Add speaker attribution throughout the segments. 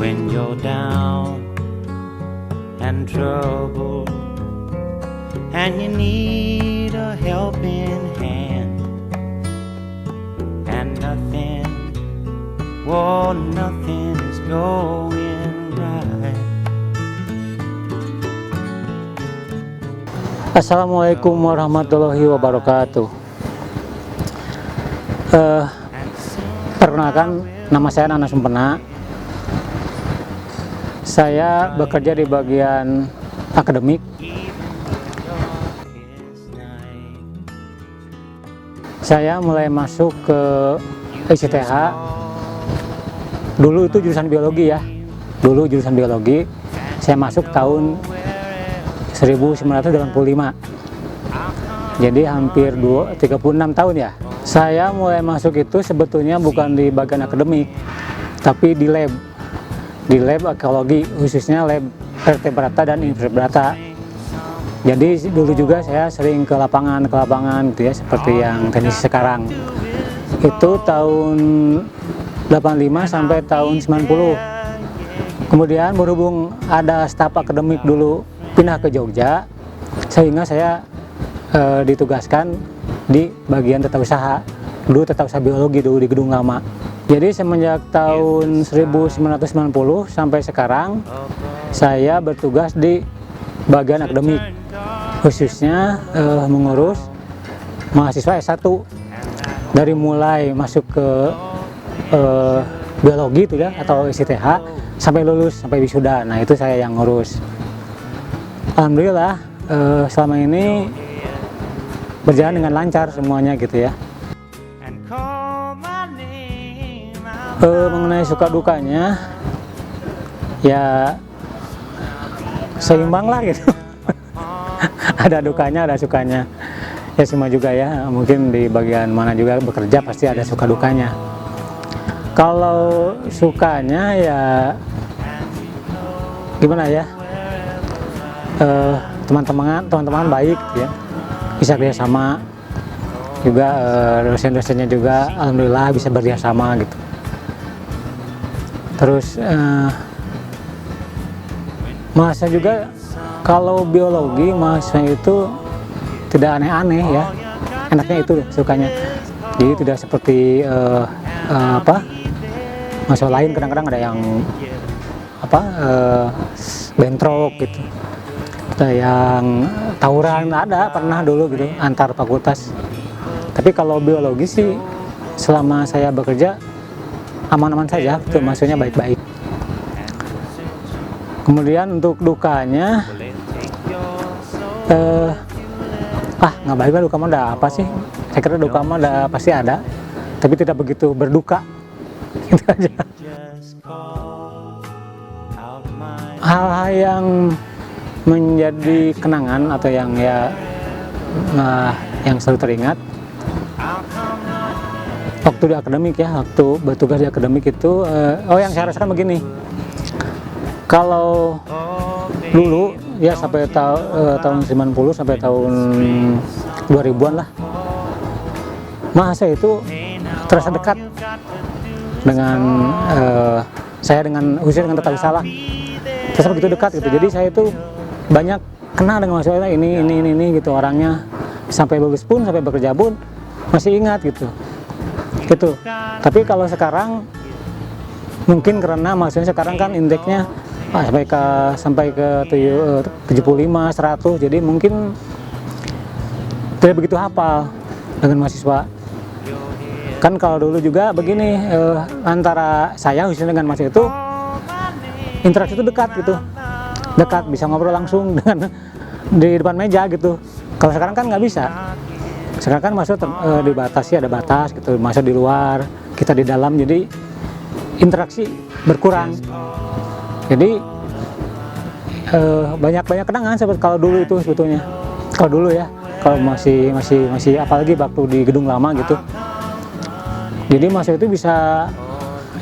Speaker 1: when you're down and trouble and you need a helping hand and nothing, well, nothing is going right.
Speaker 2: Assalamualaikum warahmatullahi wabarakatuh. Perkenalkan, nama saya Nana Sumpena. Saya bekerja di bagian akademik. Saya mulai masuk ke ICTH. Dulu itu jurusan biologi ya. Dulu jurusan biologi. Saya masuk tahun 1985. Jadi hampir 36 tahun ya. Saya mulai masuk itu sebetulnya bukan di bagian akademik, tapi di lab. Di lab ekologi, khususnya lab vertebrata dan invertebrata. Jadi dulu juga saya sering ke lapangan gitu ya, seperti yang teknisi sekarang. Itu tahun 85 sampai tahun 90. Kemudian berhubung ada staf akademik dulu pindah ke Jogja, sehingga saya ditugaskan di bagian tata usaha. Dulu tata usaha biologi dulu di gedung lama. Jadi semenjak tahun 1990 sampai sekarang saya bertugas di bagian akademik, khususnya mengurus mahasiswa S1 dari mulai masuk ke biologi itu ya, atau ICTH sampai lulus, sampai wisuda. Nah, itu saya yang ngurus. Alhamdulillah selama ini berjalan dengan lancar semuanya gitu ya. Mengenai suka dukanya ya seimbang lah gitu. Ada dukanya, ada sukanya ya, semua juga ya. Mungkin di bagian mana juga bekerja pasti ada suka dukanya. Kalau sukanya ya gimana ya, teman-teman baik ya, bisa kerjasama juga, dosen-dosennya juga alhamdulillah bisa kerjasama gitu. Terus mahasiswa juga, kalau biologi mahasiswa itu tidak aneh-aneh ya, enaknya itu sukanya. Jadi tidak seperti mahasiswa lain, kadang-kadang ada yang bentrok gitu, ada yang tawuran, ada pernah dulu gitu antar fakultas. Tapi kalau biologi sih selama saya bekerja aman-aman saja, itu maksudnya baik-baik. Kemudian untuk dukanya, nggak baik lah, duka mah ada apa sih? Saya kira duka mah ada, pasti ada, tapi tidak begitu berduka. Itu aja. Hal-hal yang menjadi kenangan atau yang yang selalu teringat waktu di akademik ya, waktu bertugas di akademik itu, yang saya rasakan begini. Kalau dulu ya sampai tahun 90 sampai tahun 2000-an lah, mahasiswa itu terasa dekat dengan saya, khususnya dengan tata usaha lah. Terasa begitu dekat gitu. Jadi saya itu banyak kenal dengan mahasiswa ini gitu orangnya. Sampai lulus pun, sampai bekerja pun masih ingat gitu. Gitu. Tapi kalau sekarang mungkin karena maksudnya sekarang kan indeksnya sampai ke 75, 100, jadi mungkin tidak begitu hafal dengan mahasiswa. Kan kalau dulu juga begini, antara saya khususnya dengan mahasiswa itu interaksi itu dekat gitu. Dekat, bisa ngobrol langsung dengan di depan meja gitu. Kalau sekarang kan nggak bisa. Sekarang kan masuk dibatasi, ada batas gitu, masuk di luar, kita di dalam, jadi interaksi berkurang. Jadi banyak kenangan seperti kalau dulu itu sebetulnya. Kalau dulu ya, kalau masih apalagi waktu di gedung lama gitu. Jadi masuk itu bisa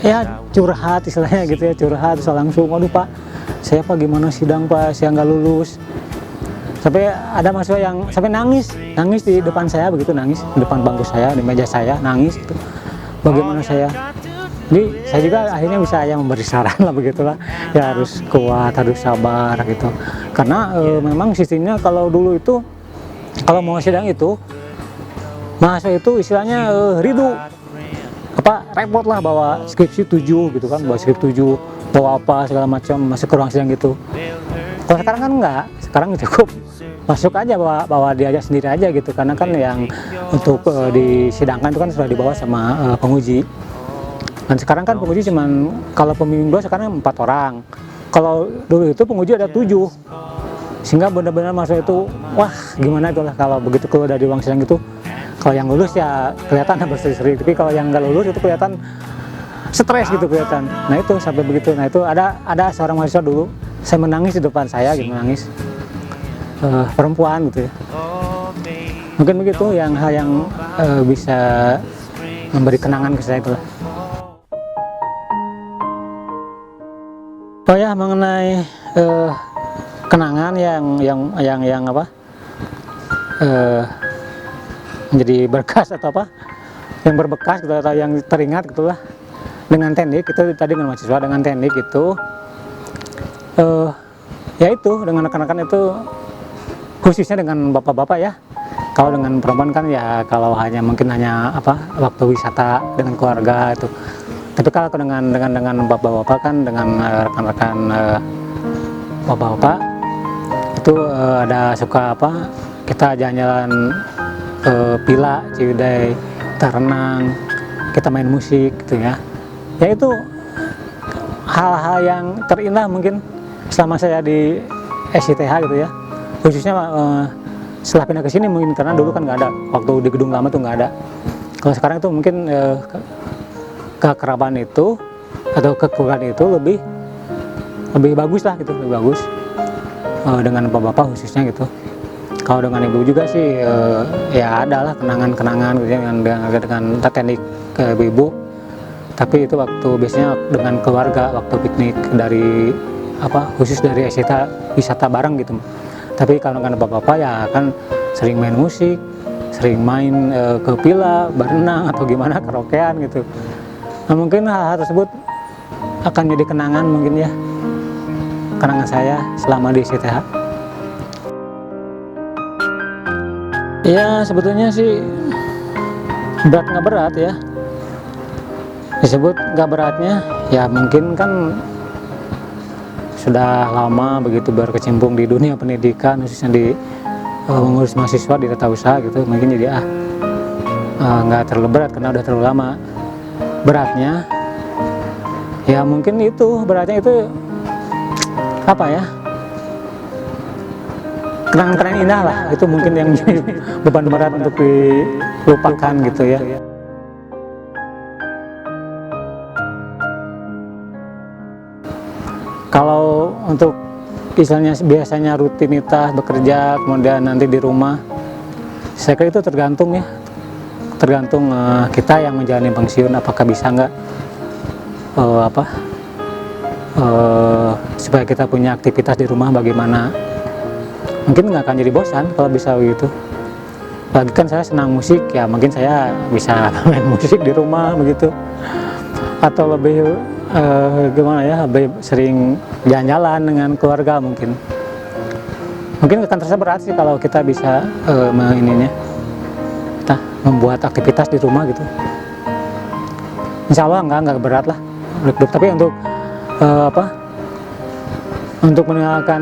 Speaker 2: ya curhat istilahnya gitu ya, curhat bisa langsung, waduh Pak, saya Pak gimana sidang Pak, saya nggak lulus. Sampai ada mahasiswa yang sampai nangis di depan saya begitu, nangis di depan bangku saya, di meja saya, nangis gitu. Bagaimana saya Jadi saya juga akhirnya bisa yang memberi saran lah begitulah, ya harus kuat, harus sabar gitu. Karena memang sistemnya kalau dulu itu, kalau mau sidang itu, mahasiswa itu istilahnya ridu, repot lah bawa skripsi 7 gitu kan, bawa skripsi 7, bawa apa segala macam masuk ke ruang sidang gitu. Kalau sekarang kan enggak, sekarang cukup masuk aja bawa dia aja sendiri aja gitu, karena kan yang untuk disidangkan itu kan sudah dibawa sama penguji. Dan sekarang kan penguji cuman, kalau pembimbing 2 sekarang 4 orang, kalau dulu itu penguji ada 7, sehingga benar-benar mahasiswa itu wah gimana itu lah kalau begitu keluar dari ruang sidang itu. Kalau yang lulus ya kelihatan berseri-seri, tapi kalau yang nggak lulus itu kelihatan stres gitu kelihatan. Nah itu sampai begitu. Nah itu ada seorang mahasiswa dulu, saya menangis di depan saya gitu, menangis, perempuan gitu ya. Mungkin begitu yang hal yang bisa memberi kenangan ke saya itu lah. Oh ya, mengenai kenangan yang apa, menjadi berkas atau apa, yang berbekas gitu, atau yang teringat gitulah, dengan teknik itu tadi dengan mahasiswa, dengan teknik itu ya itu dengan rekan-rekan itu, khususnya dengan bapak-bapak ya. Kalau dengan perempuan kan ya kalau mungkin hanya apa, waktu wisata dengan keluarga itu. Tapi kalau dengan bapak-bapak kan, dengan rekan-rekan bapak-bapak itu ada suka apa, kita jalan-jalan ke Pila, Ciwidey, kita renang, kita main musik gitu ya. Ya itu hal-hal yang terindah mungkin selama saya di SITH gitu ya. Khususnya setelah pindah ke sini mungkin, karena dulu kan nggak ada, waktu di gedung lama tuh nggak ada. Kalau sekarang itu mungkin kekerabaan itu atau kekeluargaan itu lebih bagus lah gitu, lebih bagus dengan bapak-bapak khususnya gitu. Kalau dengan ibu juga sih ya ada lah kenangan-kenangan gitu ya, dengan teknik ke ibu. Tapi itu waktu biasanya dengan keluarga, waktu piknik dari apa, khusus dari SITA wisata bareng gitu. Tapi kalau dengan bapak-bapak ya kan sering main musik, sering main ke Pila, berenang atau gimana, karaokean gitu. Nah, mungkin hal-hal tersebut akan jadi kenangan mungkin ya, kenangan saya selama di SITH. Ya sebetulnya sih berat nggak berat ya, disebut nggak beratnya ya mungkin kan sudah lama begitu berkecimpung di dunia pendidikan, khususnya di mengurus mahasiswa di tata usaha gitu, mungkin jadi nggak terlalu berat karena udah terlalu lama. Beratnya ya mungkin itu, beratnya itu apa ya, kenangan-kenangan indah lah, itu mungkin yang beban berat untuk dilupakan gitu ya. Kalau untuk misalnya biasanya rutinitas bekerja kemudian nanti di rumah, saya kira itu tergantung ya, tergantung kita yang menjalani pensiun apakah bisa nggak supaya kita punya aktivitas di rumah bagaimana. Mungkin nggak akan jadi bosan kalau bisa begitu. Apalagi kan saya senang musik ya, mungkin saya bisa main musik di rumah begitu, atau lebih gimana ya, lebih sering jalan-jalan dengan keluarga mungkin akan terasa berat sih kalau kita bisa kita membuat aktivitas di rumah gitu. Insya Allah nggak berat lah, tapi untuk untuk meninggalkan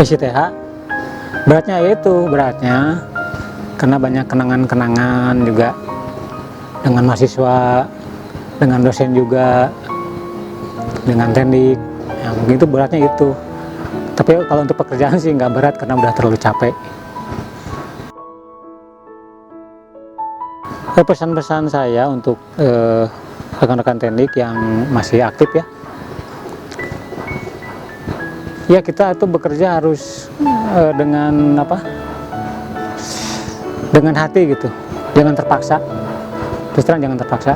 Speaker 2: SITH, beratnya karena banyak kenangan-kenangan juga dengan mahasiswa, dengan dosen juga, dengan teknik ya, mungkin itu beratnya itu. Tapi kalau untuk pekerjaan sih nggak berat karena udah terlalu capek. Pesan-pesan saya untuk rekan-rekan teknik yang masih aktif ya kita itu bekerja harus dengan hati gitu, jangan terpaksa, terus terang jangan terpaksa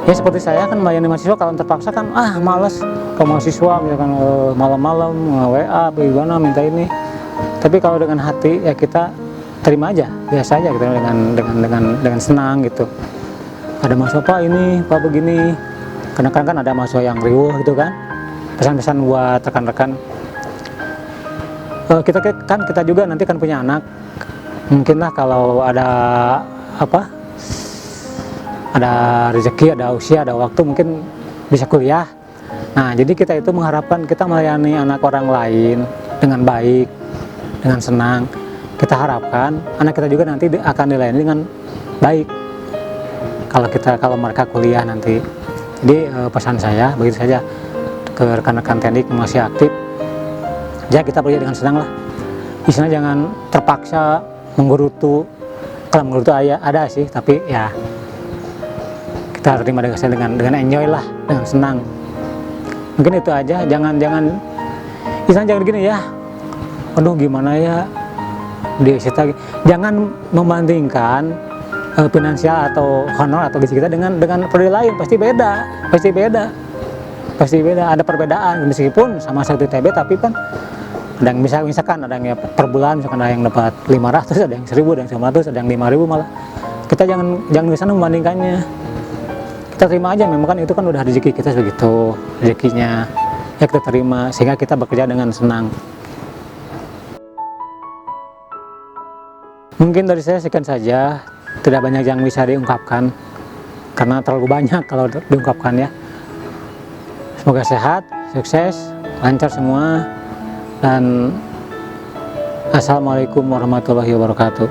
Speaker 2: ya. Seperti saya kan melayani mahasiswa, kalau terpaksa kan males ke mahasiswa misalkan malam-malam WA bagaimana minta ini. Tapi kalau dengan hati ya kita terima aja, biasa aja gitu, dengan senang gitu. Ada mahasiswa Pak ini, Pak begini, kadang-kadang kan ada mahasiswa yang riuh gitu kan, pesan-pesan buat rekan-rekan. Kita juga nanti kan punya anak, mungkin lah kalau ada apa, ada rezeki, ada usia, ada waktu, mungkin bisa kuliah. Nah, jadi kita itu mengharapkan kita melayani anak orang lain dengan baik, dengan senang. Kita harapkan anak kita juga nanti akan dilayani dengan baik kalau mereka kuliah nanti. Jadi pesan saya begitu saja ke rekan-rekan teknik yang masih aktif, ya kita bekerja dengan senang lah. Istilahnya jangan terpaksa menggerutu. Kalau menggerutu ada sih, tapi ya kita terima dengan enjoy lah, dengan senang. Mungkin itu aja. Jangan begini ya, aduh gimana ya di situ. Jangan membandingkan finansial atau honor atau gaji kita dengan prodi lain. Pasti beda, ada perbedaan meskipun sama satu TB, tapi kan ada yang misalkan ada yang per bulan, misalkan ada yang dapat 500, ada yang 1000, ada yang 900, ada yang 5000 malah. Kita jangan di sana membandingkannya. Kita terima aja, memang kan itu kan udah rezeki kita begitu, rezekinya ya kita terima, sehingga kita bekerja dengan senang. Mungkin dari saya sekian saja, tidak banyak yang bisa diungkapkan karena terlalu banyak kalau diungkapkan ya. Semoga sehat, sukses, lancar semua, dan assalamualaikum warahmatullahi wabarakatuh.